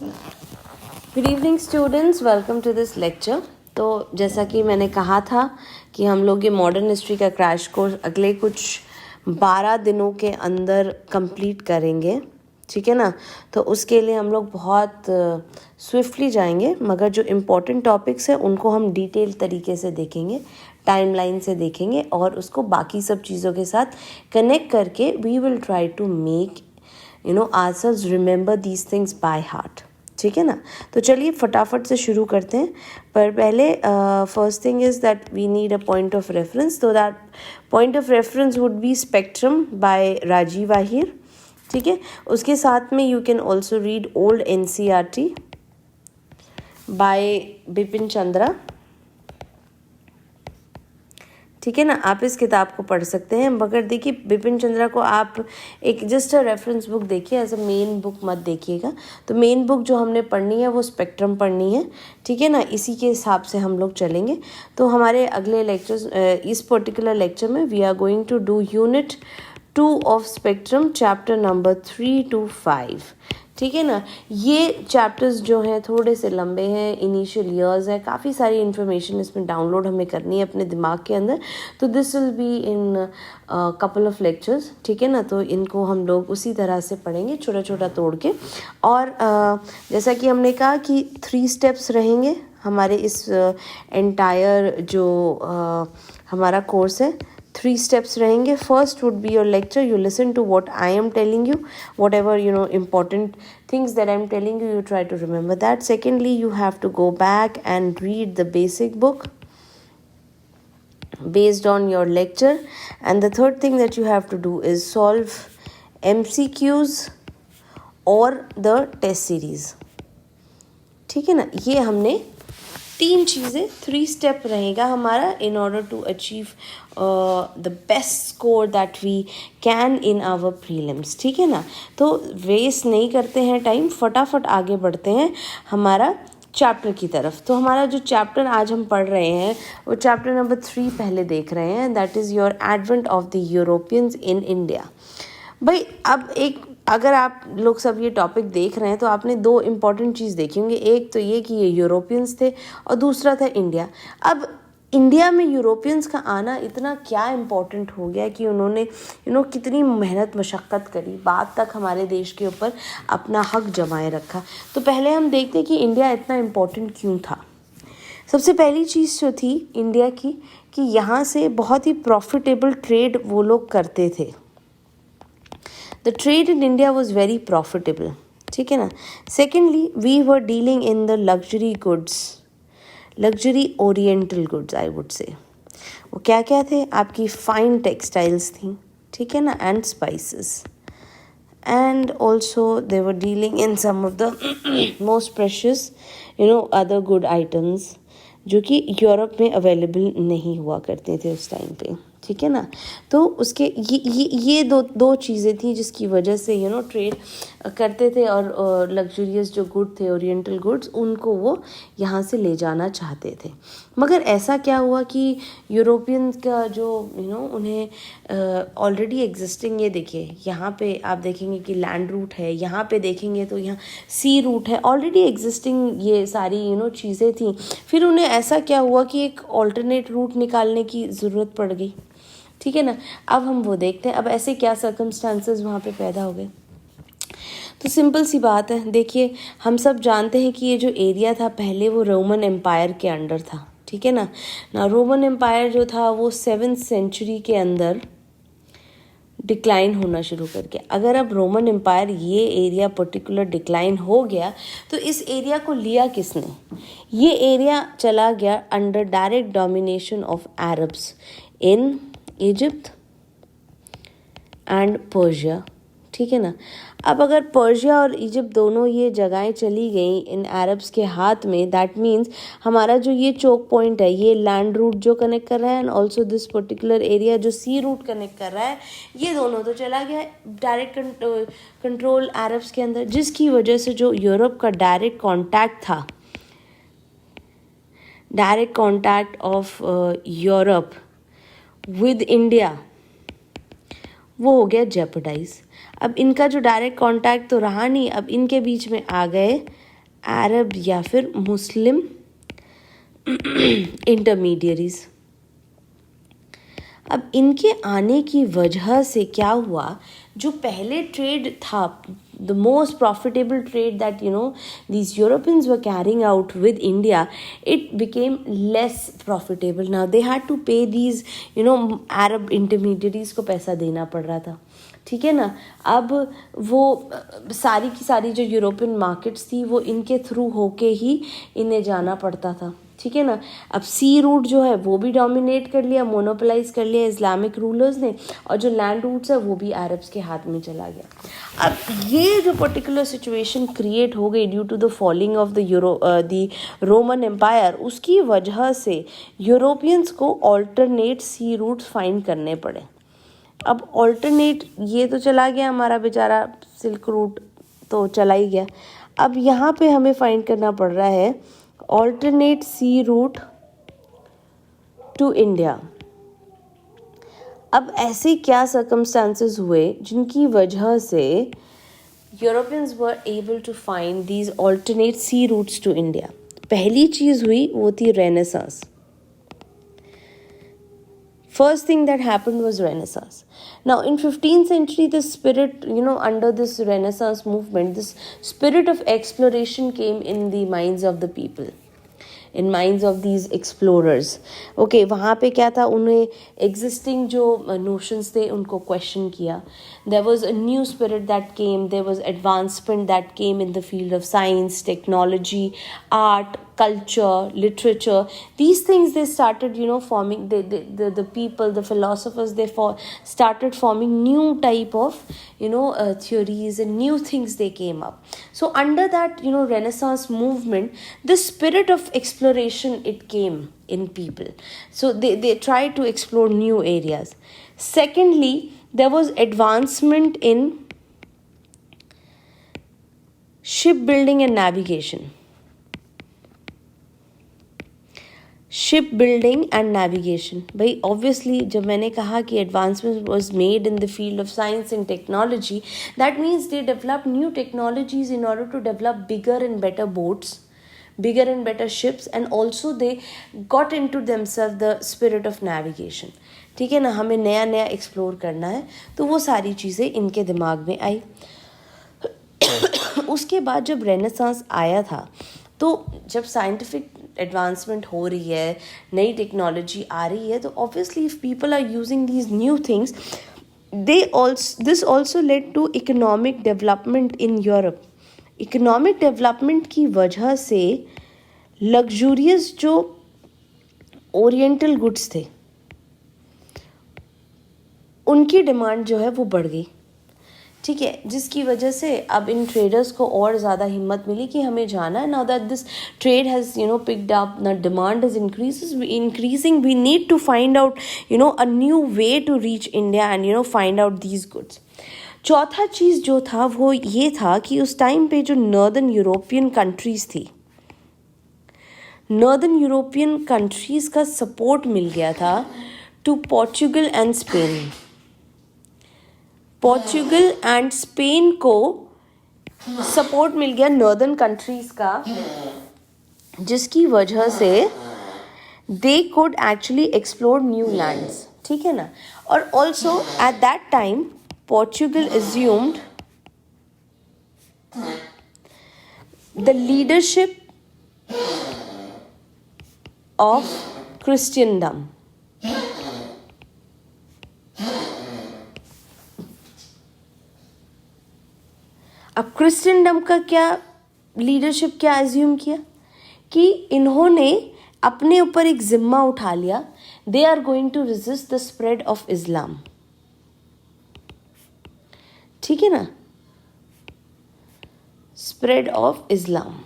Good evening students, welcome to this lecture. तो जैसा कि मैंने कहा था कि हम लोग ये मॉडर्न हिस्ट्री का क्रैश कोर्स अगले कुछ 12 दिनों के अंदर कंप्लीट करेंगे, ठीक है ना। तो उसके लिए हम लोग बहुत स्विफ्टली जाएंगे, मगर जो इम्पोर्टेंट टॉपिक्स हैं उनको हम डिटेल तरीके से देखेंगे, टाइमलाइन से देखेंगे और उसको बाकी सब चीज़ों के साथ कनेक्ट करके we will try to make ourselves remember these things by heart, ठीक है ना। तो चलिए फटाफट से शुरू करते हैं। पर पहले first thing is that we need a point of reference. तो that point of reference would be spectrum by Rajiv Ahir, ठीक है। उसके साथ में you can also read old NCERT by Bipin Chandra, ठीक है ना। आप इस किताब को पढ़ सकते हैं, मगर देखिए बिपिन चंद्रा को आप एक जस्ट अ रेफरेंस बुक देखिए, एज अ मेन बुक मत देखिएगा। तो मेन बुक जो हमने पढ़नी है वो स्पेक्ट्रम पढ़नी है, ठीक है ना। इसी के हिसाब से हम लोग चलेंगे। तो हमारे अगले लेक्चर्स, इस पर्टिकुलर लेक्चर में we are going to do unit 2 of spectrum, chapter number 3 to 5, ठीक है ना। ये चैप्टर्स जो हैं थोड़े से लंबे हैं, इनिशियल ईयर्स है, काफ़ी सारी इन्फॉर्मेशन इसमें डाउनलोड हमें करनी है अपने दिमाग के अंदर। तो this will be in couple of lectures, ठीक है ना। तो इनको हम लोग उसी तरह से पढ़ेंगे, छोटा छोटा तोड़ के। और जैसा कि हमने कहा कि 3 स्टेप्स रहेंगे हमारे इस एंटायर जो हमारा कोर्स है। 3 steps रहेंगे। First would be your lecture, you listen to what I am telling you, whatever important things that I'm telling you, you try to remember that. Secondly, you have to go back and read the basic book based on your lecture. And the third thing that you have to do is solve MCQs or the test series, ठीक है ना। ये हमने 3 चीज़ें, 3 step रहेगा हमारा in order to achieve the best score that we can in our prelims, ठीक है ना। तो वेस्ट नहीं करते हैं टाइम, फटाफट आगे बढ़ते हैं हमारा चैप्टर की तरफ। तो हमारा जो चैप्टर आज हम पढ़ रहे हैं वो चैप्टर नंबर 3 पहले देख रहे हैं, that is your advent of the Europeans in India. भाई अब एक, अगर आप लोग सब ये टॉपिक देख रहे हैं तो आपने 2 इम्पॉर्टेंट चीज़ देखी होंगी। एक तो ये कि ये यूरोपियंस थे और दूसरा था इंडिया। अब इंडिया में यूरोपियंस का आना इतना क्या इम्पोर्टेंट हो गया कि उन्होंने कितनी मेहनत मशक्क़त करी, बाद तक हमारे देश के ऊपर अपना हक जमाए रखा। तो पहले हम देखते हैं कि इंडिया इतना इम्पोर्टेंट क्यों था। सबसे पहली चीज़ जो थी इंडिया की कि यहाँ से बहुत ही प्रॉफिटेबल ट्रेड वो लोग करते थे। The trade in India was very profitable, ठीक है ना। Secondly, we were dealing in the luxury goods, luxury oriental goods I would say. वो क्या क्या थे? आपकी fine textiles थी, ठीक है ना, and spices. And also they were dealing in some of the most precious, other good items जो कि यूरोप में अवेलेबल नहीं हुआ करते थे उस टाइम पे, ठीक है ना। तो उसके ये दो चीज़ें थी जिसकी वजह से ट्रेड करते थे और लग्जरियस जो गुड थे, ओरिएंटल गुड्स, उनको वो यहाँ से ले जाना चाहते थे। मगर ऐसा क्या हुआ कि यूरोपियन का जो उन्हें ऑलरेडी एग्जिस्टिंग, ये देखिए यहाँ पे आप देखेंगे कि लैंड रूट है, यहाँ पे देखेंगे तो यहाँ सी रूट है, ऑलरेडी एग्जिस्टिंग ये सारी चीज़ें थी। फिर उन्हें ऐसा क्या हुआ कि एक ऑल्टरनेट रूट निकालने की ज़रूरत पड़ गई, ठीक है ना। अब हम वो देखते हैं अब ऐसे क्या सर्कमस्टांसेस वहाँ पे पैदा हो गए। तो सिंपल सी बात है, देखिए हम सब जानते हैं कि ये जो एरिया था पहले वो रोमन एम्पायर के अंडर था, ठीक है ना। रोमन एम्पायर जो था वो 7th सेंचुरी के अंदर डिक्लाइन होना शुरू करके, अगर अब रोमन एम्पायर ये एरिया पर्टिकुलर डिक्लाइन हो गया तो इस एरिया को लिया किसने? ये एरिया चला गया under direct domination of Arabs in Egypt and Persia, ठीक है ना। अब अगर पर्शिया और इजिप्ट दोनों ये जगहें चली गई इन अरब्स के हाथ में, दैट मीन्स हमारा जो ये चोक पॉइंट है, ये लैंड रूट जो कनेक्ट कर रहा है and also this particular area जो सी रूट कनेक्ट कर रहा है, ये दोनों तो चला गया डायरेक्ट कंट्रोल अरब्स के अंदर, जिसकी वजह से जो यूरोप का डायरेक्ट कॉन्टैक्ट था, direct contact of Europe with India, वो हो गया जेपरडाइज। अब इनका जो डायरेक्ट कांटेक्ट तो रहा नहीं, अब इनके बीच में आ गए अरब या फिर मुस्लिम इंटरमीडियरीज। अब इनके आने की वजह से क्या हुआ, जो पहले ट्रेड था, the most profitable trade that these Europeans were carrying out with India, it became less profitable. Now they had to pay these Arab intermediaries को पैसा देना पड़ रहा था, ठीक है ना। अब वो सारी की सारी जो यूरोपियन मार्केट्स थी वो इनके थ्रू होके ही इन्हें जाना पड़ता था, ठीक है ना। अब सी रूट जो है वो भी डोमिनेट कर लिया, मोनोपोलाइज कर लिया इस्लामिक रूलर्स ने, और जो लैंड रूट्स है वो भी अरब्स के हाथ में चला गया। अब ये जो पर्टिकुलर सिचुएशन क्रिएट हो गई due to the falling of the Roman empire, उसकी वजह से यूरोपियंस को ऑल्टरनेट सी रूट्स फाइंड करने पड़े। अब ऑल्टरनेट ये तो चला गया हमारा बेचारा सिल्क रूट तो चला ही गया। अब यहाँ पे हमें फाइंड करना पड़ रहा है alternate sea route to India. अब ऐसे क्या सर्कमस्टांसेस हुए जिनकी वजह से Europeans were able to find these alternate sea routes to India. पहली चीज़ हुई वो थी renaissance. First thing that happened was Renaissance. Now in 15th century, the spirit, under this Renaissance movement, this spirit of exploration came in the minds of the people, in minds of these explorers. Okay, वहाँ पे क्या था, उन्हें existing जो notions थे उनको question किया. There was a new spirit that came, there was advancement that came in the field of science, technology, art, culture, literature. These things they started forming, the people, the philosophers, they started forming new type of theories, and new things they came up. So under that Renaissance movement, the spirit of exploration, it came in people, so they tried to explore new areas. Secondly, there was advancement in shipbuilding and navigation. Ship building and navigation. भाई obviously जब मैंने कहा कि advancement was made in the field of science and technology, that means they develop new technologies in order to develop bigger and better boats, bigger and better ships, and also they got into themselves the spirit of navigation, ठीक है ना। हमें नया नया explore करना है, तो वो सारी चीज़ें इनके दिमाग में आई। उसके बाद जब रेनेसांस आया था, तो जब साइंटिफिक एडवांसमेंट हो रही है, नई टेक्नोलॉजी आ रही है, तो obviously if people are using these new things, this also led to economic development in Europe. Economic development की वजह से लग्जूरियस जो ओरिएंटल गुड्स थे उनकी डिमांड जो है वो बढ़ गई, ठीक है, जिसकी वजह से अब इन ट्रेडर्स को और ज़्यादा हिम्मत मिली कि हमें जाना है। Now that this trade has picked up, the demand is increasing, we need to find out a new way to reach India and find out these goods. चौथा चीज़ जो था वो ये था कि उस टाइम पे जो नॉर्दर्न यूरोपियन कंट्रीज़ थी, नॉर्दर्न यूरोपियन कंट्रीज़ का सपोर्ट मिल गया था to Portugal and Spain. Portugal and Spain को सपोर्ट मिल गया नॉर्दर्न कंट्रीज़ का, जिसकी वजह से they could actually explore new lands, ठीक है ना। और also at that time Portugal assumed the leadership of Christendom. अब क्रिश्चियनडम का क्या लीडरशिप क्या एज्यूम किया कि इन्होंने अपने ऊपर एक जिम्मा उठा लिया, they are going to resist the spread of Islam, ठीक है ना, स्प्रेड ऑफ इस्लाम,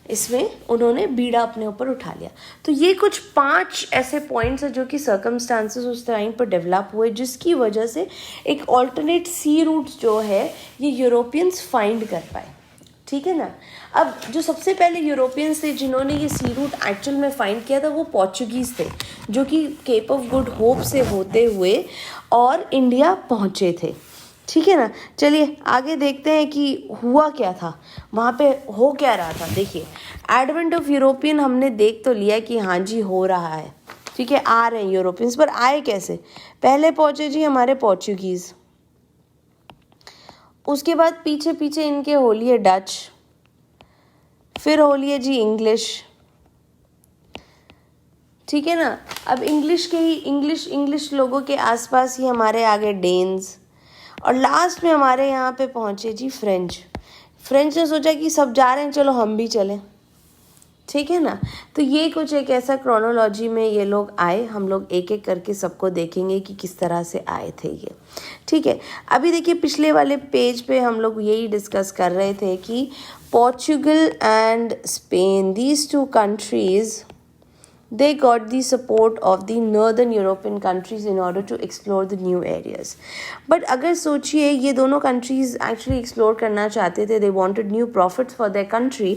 इसमें उन्होंने बीड़ा अपने ऊपर उठा लिया। तो ये कुछ 5 ऐसे पॉइंट्स हैं जो कि सर्कमस्टांसेस उस टाइम पर डेवलप हुए, जिसकी वजह से एक ऑल्टरनेट सी रूट्स जो है ये यूरोपियंस फाइंड कर पाए, ठीक है ना। अब जो सबसे पहले यूरोपियंस थे जिन्होंने ये सी रूट एक्चुअल में फाइंड किया था वो पोर्चुगीज़ थे, जो कि केप ऑफ गुड होप से होते हुए और इंडिया पहुँचे थे, ठीक है ना। चलिए आगे देखते हैं कि हुआ क्या था वहाँ पे, हो क्या रहा था। देखिए एडवेंट ऑफ यूरोपियन हमने देख तो लिया कि हाँ जी हो रहा है, ठीक है, आ रहे हैं यूरोपियंस, पर आए कैसे? पहले पहुँचे जी हमारे पोर्चुगीज़, उसके बाद पीछे पीछे इनके हो लिए डच, फिर हो लिए जी इंग्लिश, ठीक है ना। अब इंग्लिश के ही इंग्लिश लोगों के आसपास ही हमारे आगे डेन्स, और लास्ट में हमारे यहाँ पे पहुँचे जी फ्रेंच। फ्रेंच ने सोचा कि सब जा रहे हैं, चलो हम भी चलें, ठीक है ना। तो ये कुछ एक ऐसा क्रोनोलॉजी में ये लोग आए, हम लोग एक एक करके सबको देखेंगे कि किस तरह से आए थे ये, ठीक है। अभी देखिए पिछले वाले पेज पे हम लोग यही डिस्कस कर रहे थे कि Portugal and Spain, these two countries, they got the support of the northern European countries in order to explore the new areas. But अगर सोचिए ये दोनों countries actually explore करना चाहते थे, they wanted new profits for their country,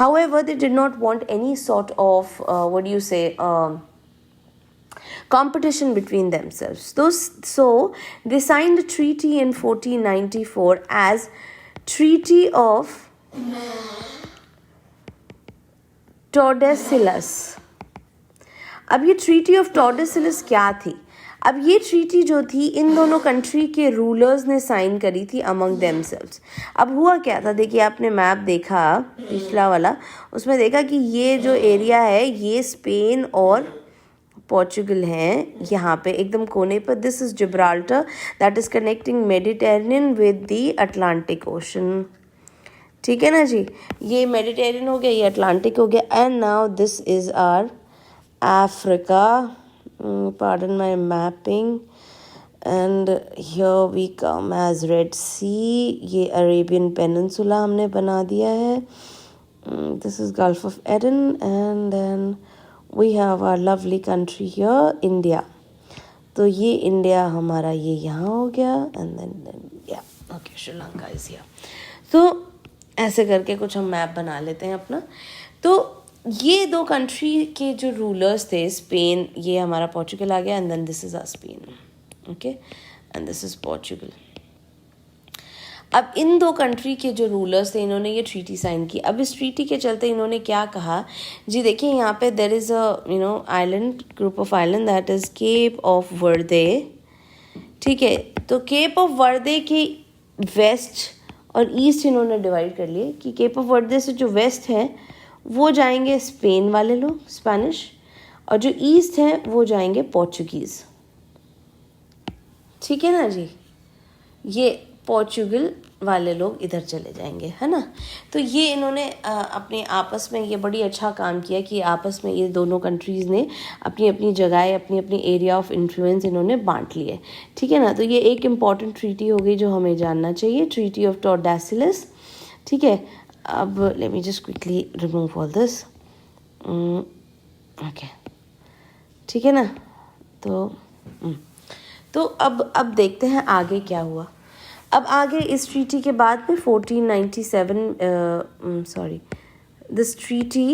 however they did not want any sort of what do you say, competition between themselves. So they signed a treaty in 1494 as Treaty of Tordesillas. अब ये treaty of टॉर्डेसिलस क्या थी? अब ये treaty जो थी इन दोनों country के रूलर्स ने साइन करी थी अमंग देमसेल्व्स। अब हुआ क्या था, देखिए आपने मैप देखा पिछला वाला, उसमें देखा कि ये जो एरिया है ये स्पेन और पोर्चुगल हैं, यहाँ पे एकदम कोने पर। This is Gibraltar that is connecting Mediterranean with the Atlantic ocean, ठीक है ना जी। ये मेडिटेरियन हो गया, ये अटलांटिक हो गया, and now this is our Africa, pardon my mapping, and here we come as Red Sea, ये Arabian Peninsula हमने बना दिया है, this is Gulf of Aden, and then we have our lovely country here, India। तो ये India हमारा ये यहाँ हो गया, and then yeah okay, Sri Lanka is here। तो ऐसे करके कुछ हम मैप बना लेते हैं अपना। तो ये दो कंट्री के जो रूलर्स थे, स्पेन, ये हमारा पोर्चुगल आ गया, and then this is our Spain, okay, and this is Portugal. अब इन दो कंट्री के जो रूलर्स थे इन्होंने ये ट्रीटी साइन की। अब इस ट्रीटी के चलते इन्होंने क्या कहा जी, देखिए यहाँ पे there is a island, group of island, that is Cape of Verde, ठीक है। तो केप ऑफ वर्दे के वेस्ट और ईस्ट इन्होंने डिवाइड कर लिए कि केप ऑफ वर्दे से जो वेस्ट है वो जाएंगे स्पेन वाले लोग, स्पेनिश, और जो ईस्ट हैं वो जाएंगे पोर्चुगीज़, ठीक है ना जी। ये पोर्चुगल वाले लोग इधर चले जाएंगे, है ना। तो ये इन्होंने अपने आपस में ये बड़ी अच्छा काम किया कि आपस में ये दोनों कंट्रीज़ ने अपनी अपनी जगह, अपनी अपनी एरिया ऑफ इन्फ्लुएंस इन्होंने बांट लिए, ठीक है ना। तो ये एक इम्पॉर्टेंट ट्रीटी हो गई जो हमें जानना चाहिए, ट्रीटी ऑफ टॉर्डेसिलस, ठीक है। अब let me just quickly remove all this, okay, ठीक है ना। तो अब देखते हैं आगे क्या हुआ। अब आगे इस ट्रीटी के बाद में 1497 sorry this treaty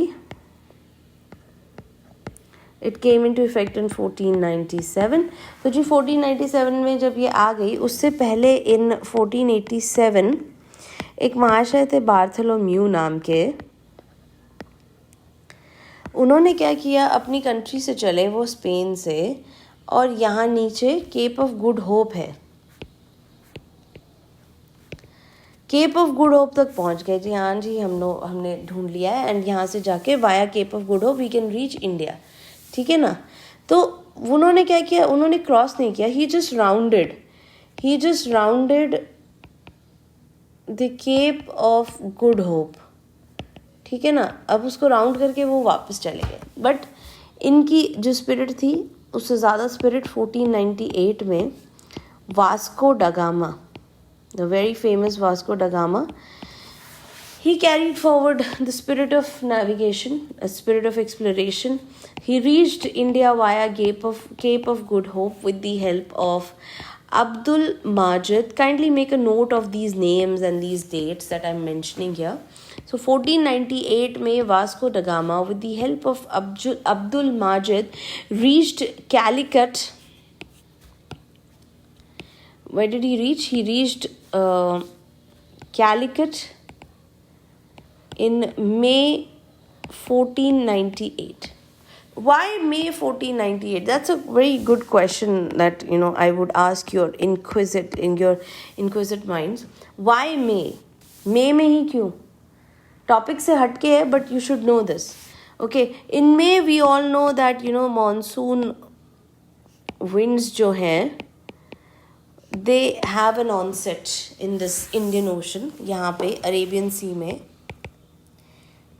it came into effect in 1497। तो जी 1497 में जब ये आ गई, उससे पहले इन 1487 एक महाशय थे बार्थोलोम्यू नाम के, उन्होंने क्या किया, अपनी कंट्री से चले वो स्पेन से, और यहाँ नीचे केप ऑफ गुड होप है, केप ऑफ गुड होप तक पहुँच गए जी। हाँ जी, हमने ढूंढ लिया है, एंड यहाँ से जाके via Cape of good Hope we can reach India, ठीक है ना। तो उन्होंने क्या किया, उन्होंने क्रॉस नहीं किया, he just rounded the cape of good hope, ठीक है ना। अब उसको राउंड करके वो वापस चले गए, बट इनकी जो स्पिरिट थी उससे ज़्यादा स्पिरिट 1498 में वास्को डा gamma, the very famous Vasco डा gamma, he carried forward the spirit of navigation, a spirit of exploration. He reached India via Cape of Good Hope with the help of Abdul Majid. Kindly make a note of these names and these dates that I'm mentioning here. So 1498 में Vasco da Gama with the help of Abdul Majid reached Calicut where did he reach? He reached Calicut in May 1498. Why May 1498? That's a very good question that I would ask your inquisitive minds. Why May? May में ही क्यों? Topic से हटके है, but you should know this. Okay, in May we all know that monsoon winds जो हैं, they have an onset in this Indian Ocean, यहाँ पे Arabian Sea में.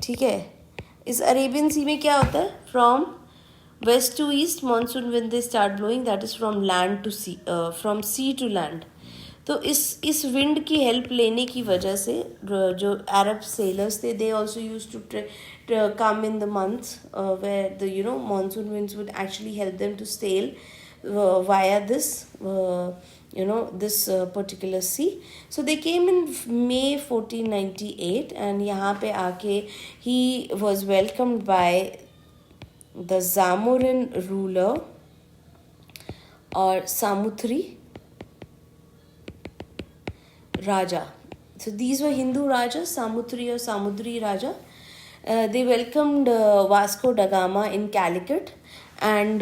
ठीक है, इस अरेबियन सी में क्या होता है? From west to east monsoon wind they start blowing, that is from land to sea, from sea to land. तो इस विंड की हेल्प लेने की वजह से जो अरब सेलर्स थे, they also use to come in the months where the monsoon winds would actually help them to sail via this this particular sea. So they came in May 1498 and यहाँ पे आके he was welcomed by the Zamorin ruler or Samutri Raja. So these were Hindu Rajas, Samutri or Samudri Raja. They welcomed Vasco da Gama in Calicut. And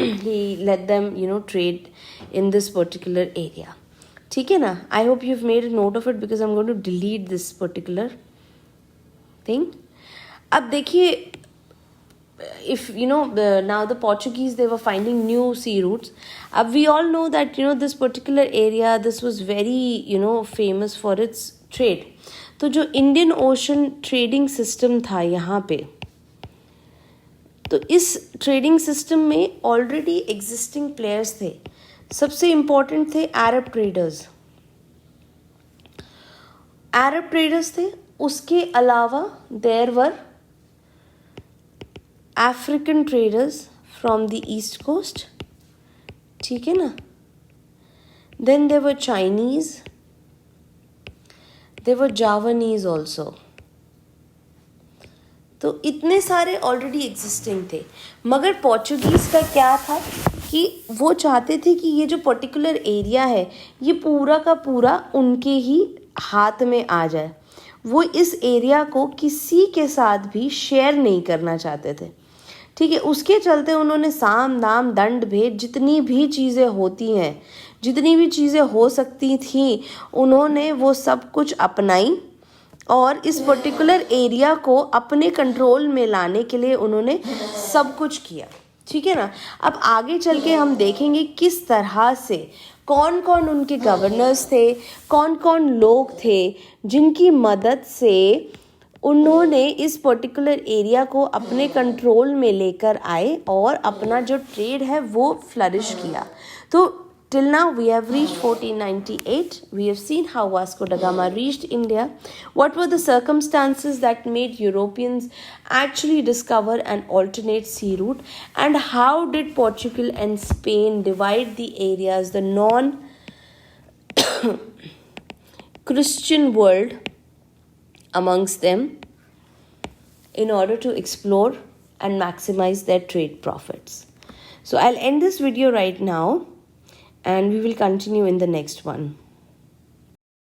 he let them trade in this particular area. ठीक है ना? I hope you've made a note of it because I'm going to delete this particular thing. अब देखिए, if now the Portuguese, they were finding new sea routes. अब we all know that this particular area, this was very famous for its trade. तो जो Indian Ocean trading system था यहाँ पे, तो इस ट्रेडिंग सिस्टम में ऑलरेडी एग्जिस्टिंग प्लेयर्स थे. सबसे इम्पोर्टेंट थे अरब ट्रेडर्स. अरब ट्रेडर्स थे. उसके अलावा there were African traders from the east coast. ठीक है ना? Then there were Chinese, there were Javanese also. तो इतने सारे ऑलरेडी एग्जिस्टिंग थे. मगर पोर्चुगीज़ का क्या था कि वो चाहते थे कि ये जो पर्टिकुलर एरिया है, ये पूरा का पूरा उनके ही हाथ में आ जाए. वो इस एरिया को किसी के साथ भी शेयर नहीं करना चाहते थे. ठीक है, उसके चलते उन्होंने साम दाम दंड भेद जितनी भी चीज़ें होती हैं, जितनी भी चीज़ें हो सकती थी, उन्होंने वो सब कुछ अपनाई और इस पर्टिकुलर एरिया को अपने कंट्रोल में लाने के लिए उन्होंने सब कुछ किया. ठीक है ना? अब आगे चल के हम देखेंगे किस तरह से कौन कौन उनके गवर्नर्स थे, कौन कौन लोग थे जिनकी मदद से उन्होंने इस पर्टिकुलर एरिया को अपने कंट्रोल में लेकर आए और अपना जो ट्रेड है वो फ्लरिश किया. तो till now we have reached 1498. We have seen how Vasco da Gama reached India. What were the circumstances that made Europeans actually discover an alternate sea route? And how did Portugal and Spain divide the areas, the non-Christian world amongst them in order to explore and maximize their trade profits? So I'll end this video right now. And we will continue in the next one.